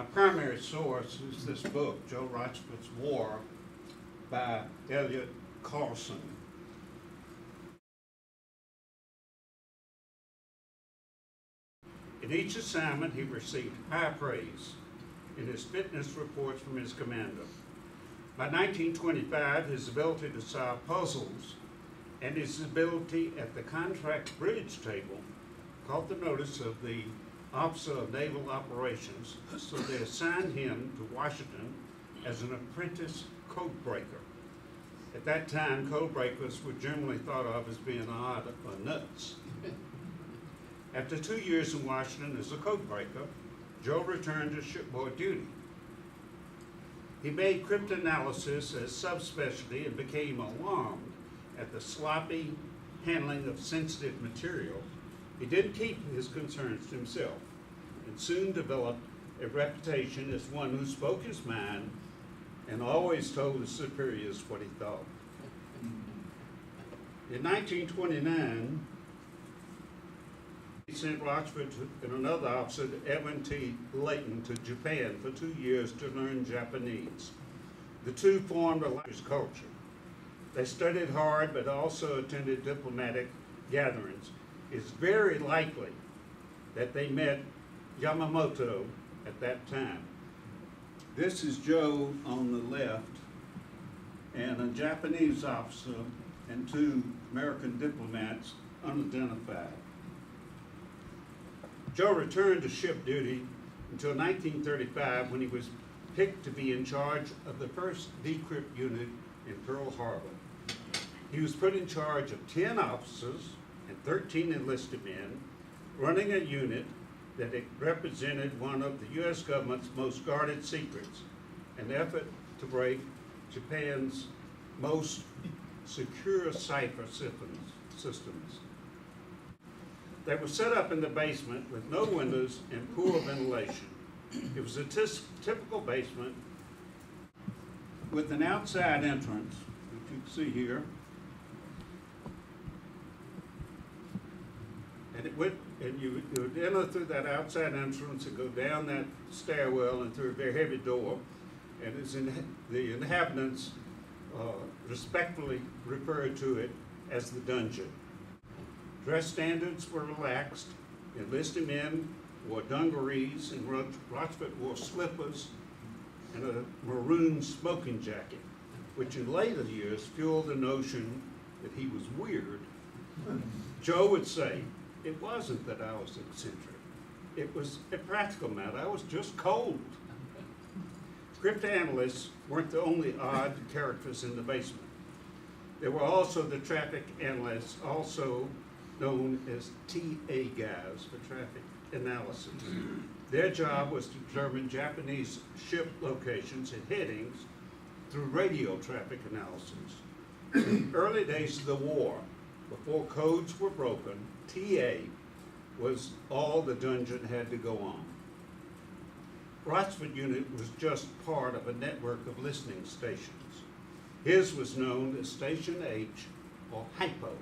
My primary source is this book, Joe Rochefort's War, by Elliot Carlson. In each assignment, he received high praise in his fitness reports from his commander. By 1925, his ability to solve puzzles and his ability at the contract bridge table caught the notice of the Officer of Naval Operations, so they assigned him to Washington as an apprentice code breaker. At that time, code breakers were generally thought of as being odd or nuts. After 2 years in Washington as a code breaker, Joe returned to shipboard duty. He made cryptanalysis a subspecialty and became alarmed at the sloppy handling of sensitive material. He didn't keep his concerns to himself and soon developed a reputation as one who spoke his mind and always told his superiors what he thought. In 1929, he sent Rochefort and another officer, Edwin T. Layton, to Japan for 2 years to learn Japanese. The two formed a language culture. They studied hard but also attended diplomatic gatherings. It's very likely that they met Yamamoto at that time. This is Joe on the left, and a Japanese officer and two American diplomats unidentified. Joe returned to ship duty until 1935 when he was picked to be in charge of the first decrypt unit in Pearl Harbor. He was put in charge of 10 officers and 13 enlisted men, running a unit that represented one of the U.S. government's most guarded secrets, an effort to break Japan's most secure cipher systems. They were set up in the basement with no windows and poor ventilation. It was a typical basement with an outside entrance, which you can see here. And you would enter through that outside entrance and go down that stairwell and through a very heavy door. And the inhabitants respectfully referred to it as the dungeon. Dress standards were relaxed. Enlisted men wore dungarees, and Rochefort wore slippers and a maroon smoking jacket, which in later years fueled the notion that he was weird. Joe would say, "It wasn't that I was eccentric. It was a practical matter. I was just cold." Cryptanalysts weren't the only odd characters in the basement. There were also the traffic analysts, also known as TA guys for traffic analysis. Their job was to determine Japanese ship locations and headings through radio traffic analysis. In the early days of the war, before codes were broken, TA was all the dungeon had to go on. Rochefort unit was just part of a network of listening stations. His was known as Station H, or HYPO.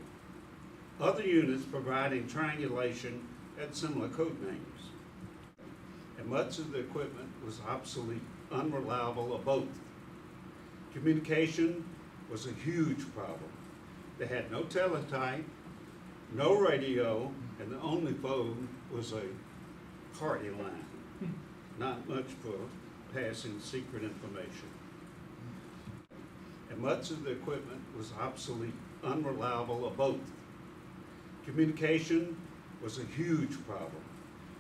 Other units providing triangulation had similar code names. And much of the equipment was obsolete, unreliable, or both. Communication was a huge problem. They had no teletype, no radio, and the only phone was a party line. Not much for passing secret information. And much of the equipment was obsolete, unreliable, or both. Communication was a huge problem.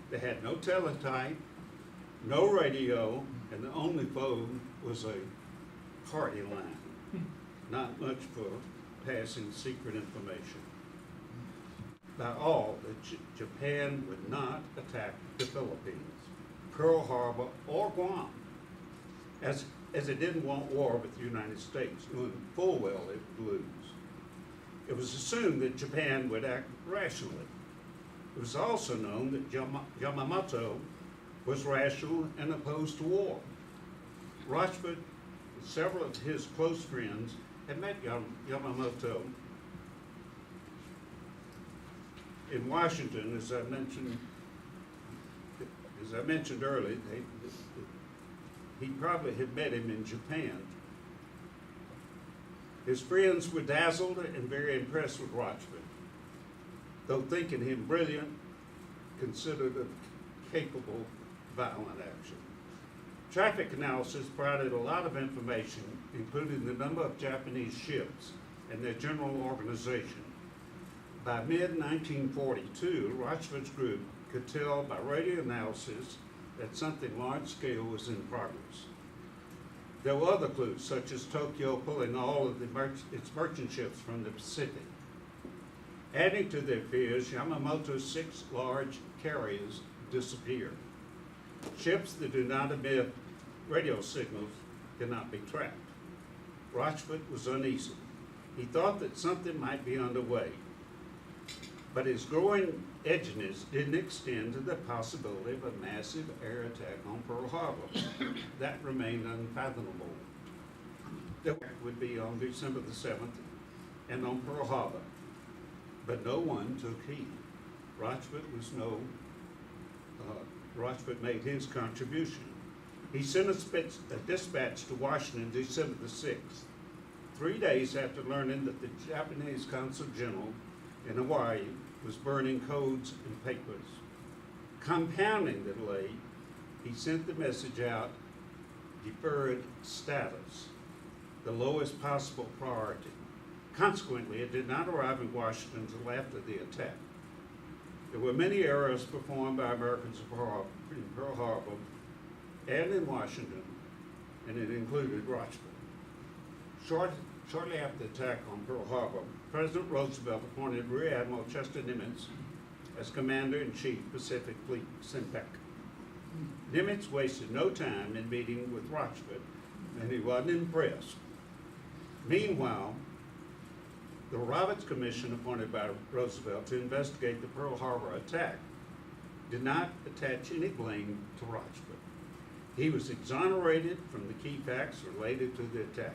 They had no teletype, no radio, and the only phone was a party line. Not much for passing secret information. By all, Japan would not attack the Philippines, Pearl Harbor, or Guam, as it didn't want war with the United States, knowing full well it would lose. It was assumed that Japan would act rationally. It was also known that Yamamoto was rational and opposed to war. Rochefort and several of his close friends had met Yamamoto in Washington, as I mentioned As I mentioned earlier, he probably had met him in Japan. His friends were dazzled and very impressed with Rochefort, though thinking him brilliant, considered him capable of violent action. Traffic analysis provided a lot of information, including the number of Japanese ships and their general organization. By mid-1942, Rochefort's group could tell by radio analysis that something large-scale was in progress. There were other clues, such as Tokyo pulling all of its merchant ships from the Pacific. Adding to their fears, Yamamoto's 6 large carriers disappeared. Ships that do not emit radio signals cannot be tracked. Rochefort was uneasy. He thought that something might be underway, but his growing edginess didn't extend to the possibility of a massive air attack on Pearl Harbor. That remained unfathomable. The attack would be on December the 7th and on Pearl Harbor, but no one took heed. Rochefort made his contribution. He sent a dispatch to Washington December the 6th, 3 days after learning that the Japanese Consul General in Hawaii was burning codes and papers. Compounding the delay, he sent the message out, deferred status, the lowest possible priority. Consequently, it did not arrive in Washington until after the attack. There were many errors performed by Americans in Pearl Harbor and in Washington, and it included Rochefort. Shortly after the attack on Pearl Harbor, President Roosevelt appointed Rear Admiral Chester Nimitz as Commander-in-Chief Pacific Fleet CENTEC. Nimitz wasted no time in meeting with Rochefort, and he wasn't impressed. Meanwhile, the Roberts Commission appointed by Roosevelt to investigate the Pearl Harbor attack did not attach any blame to Rochefort. He was exonerated from the key facts related to the attack,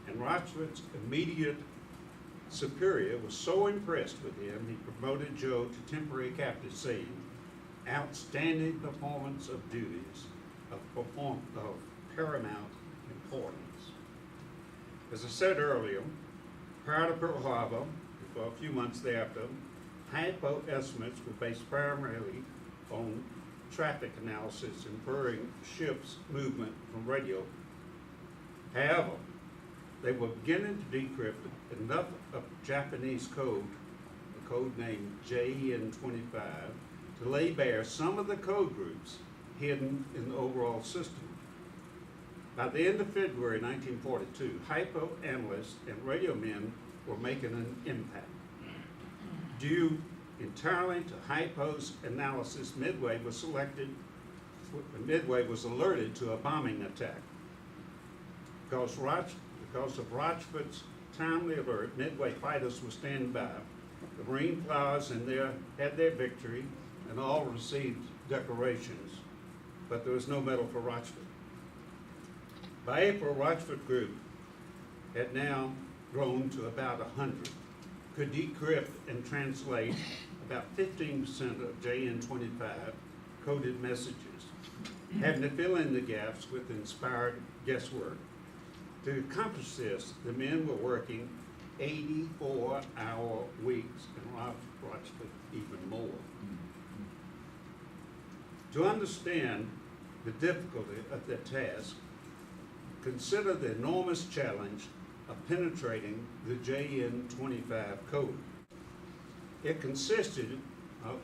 and Rochefort's immediate superior was so impressed with him, he promoted Joe to temporary captain, saying, "Outstanding performance of duties of paramount importance." As I said earlier, prior to Pearl Harbor, for a few months thereafter, hypo estimates were based primarily on traffic analysis inferring ships' movement from radio. However, they were beginning to decrypt enough of Japanese code, the code named JN25, to lay bare some of the code groups hidden in the overall system. By the end of February 1942, hypo analysts and radio men were making an impact. Due entirely to hypo's analysis, Midway was alerted to a bombing attack. Because of Rochefort's timely alert, Midway fighters were standing by. The Marine flowers had their victory, and all received decorations, but there was no medal for Rochefort. By April, Rochefort group had now grown to about 100, could decrypt and translate about 15% of JN25 coded messages, having to fill in the gaps with inspired guesswork. To accomplish this, the men were working 84-hour weeks, and Rochefort even more. To understand the difficulty of their task, consider the enormous challenge of penetrating the JN25 code. It consisted of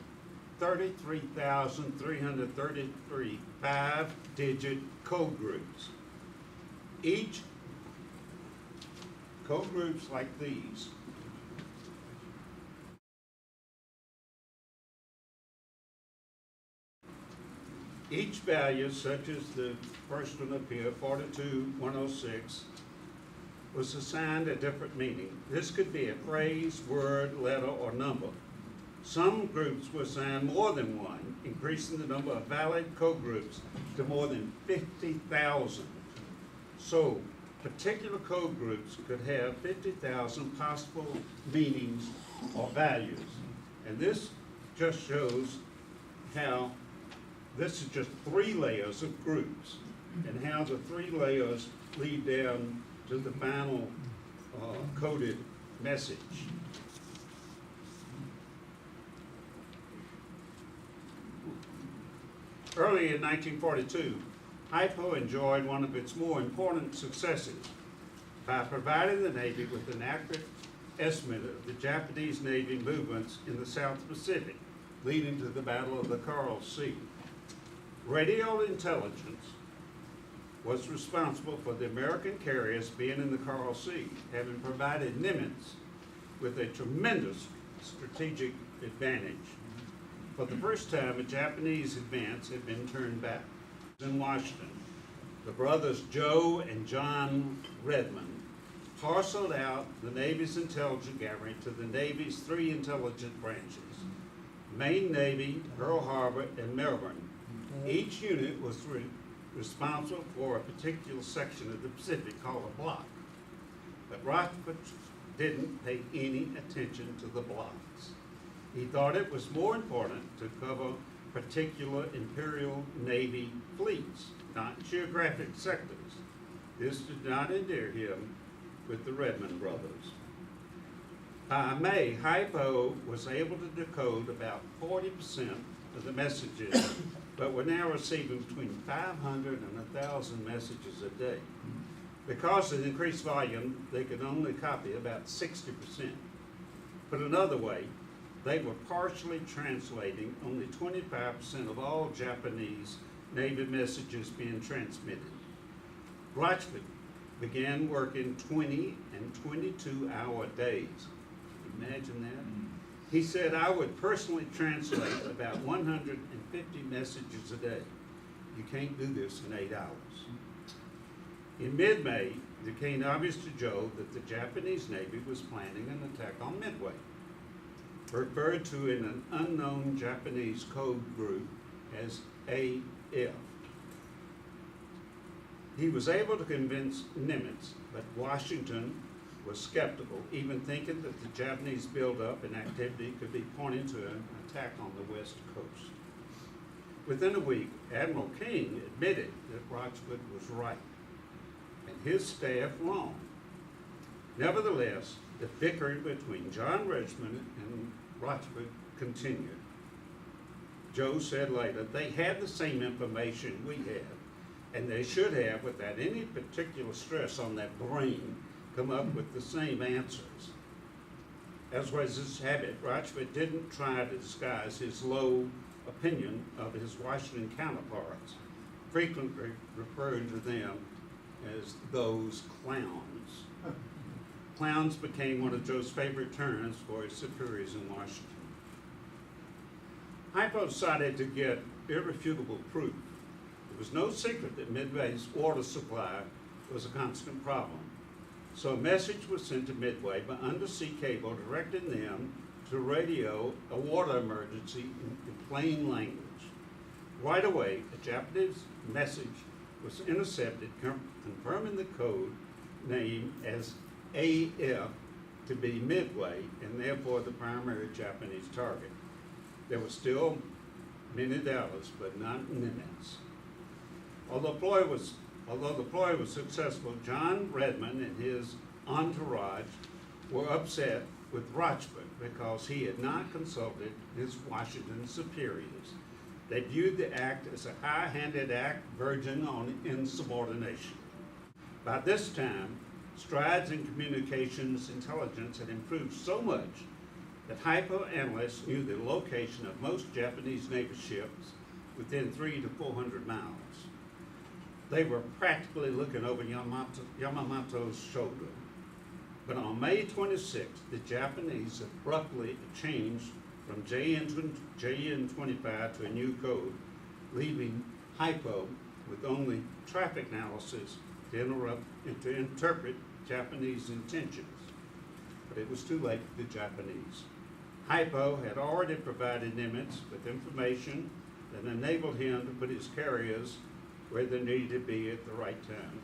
33,333 5-digit code groups. Each code groups like these each value, such as the first one up here, 42106, was assigned a different meaning. This could be a phrase, word, letter, or number. Some groups were assigned more than one, increasing the number of valid code groups to more than 50,000. So, particular code groups could have 50,000 possible meanings or values. And this just shows how This is just 3 layers of groups, and how the 3 layers lead down to the final coded message. Early in 1942, HIPO enjoyed one of its more important successes by providing the Navy with an accurate estimate of the Japanese Navy movements in the South Pacific, leading to the Battle of the Coral Sea. Radio intelligence was responsible for the American carriers being in the Coral Sea, having provided Nimitz with a tremendous strategic advantage. For the first time, a Japanese advance had been turned back. In Washington, the brothers Joe and John Redmond parceled out the Navy's intelligence gathering to the Navy's 3 intelligence branches: Maine Navy, Pearl Harbor, and Melbourne. Each unit was responsible for a particular section of the Pacific called a block. But Rochefort didn't pay any attention to the blocks. He thought it was more important to cover particular Imperial Navy fleets, not geographic sectors. This did not endear him with the Redmond brothers. By May, HIPO was able to decode about 40% of the messages, but were now receiving between 500 and 1,000 messages a day. Because of the increased volume, they could only copy about 60%. Put another way, they were partially translating only 25% of all Japanese Navy messages being transmitted. Rochefort began working 20 and 22-hour days. Imagine that. He said, "I would personally translate about 150 messages a day. You can't do this in 8 hours." In mid-May, it became obvious to Joe that the Japanese Navy was planning an attack on Midway, referred to in an unknown Japanese code group as AF. He was able to convince Nimitz, but Washington was skeptical, even thinking that the Japanese buildup and activity could be pointing to an attack on the West Coast. Within a week, Admiral King admitted that Rochefort was right, and his staff wrong. Nevertheless, the bickering between John Redmond and Rochefort continued. Joe said later, "They had the same information we had, and they should have, without any particular stress on that brain, come up with the same answers." As was his habit, Rochefort didn't try to disguise his low opinion of his Washington counterparts, frequently referring to them as those clowns. Clowns became one of Joe's favorite terms for his superiors in Washington. HIPO decided to get irrefutable proof. It was no secret that Midway's water supply was a constant problem. So a message was sent to Midway by undersea cable directing them to radio a water emergency in plain language. Right away, a Japanese message was intercepted confirming the code name as AF to be Midway, and therefore the primary Japanese target. There were still many doubters, but not Nimitz. Although the ploy was successful, John Redmond and his entourage were upset with Rochefort because he had not consulted his Washington superiors. They viewed the act as a high-handed act verging on insubordination. By this time, strides in communications intelligence had improved so much that HIPO analysts knew the location of most Japanese Navy ships within 300 to 400 miles. They were practically looking over Yamamoto's shoulder. But on May 26th, the Japanese abruptly changed from JN-25 to a new code, leaving HIPO with only traffic analysis to interpret Japanese intentions. But it was too late for the Japanese. HIPO had already provided Nimitz with information that enabled him to put his carriers where they needed to be at the right time.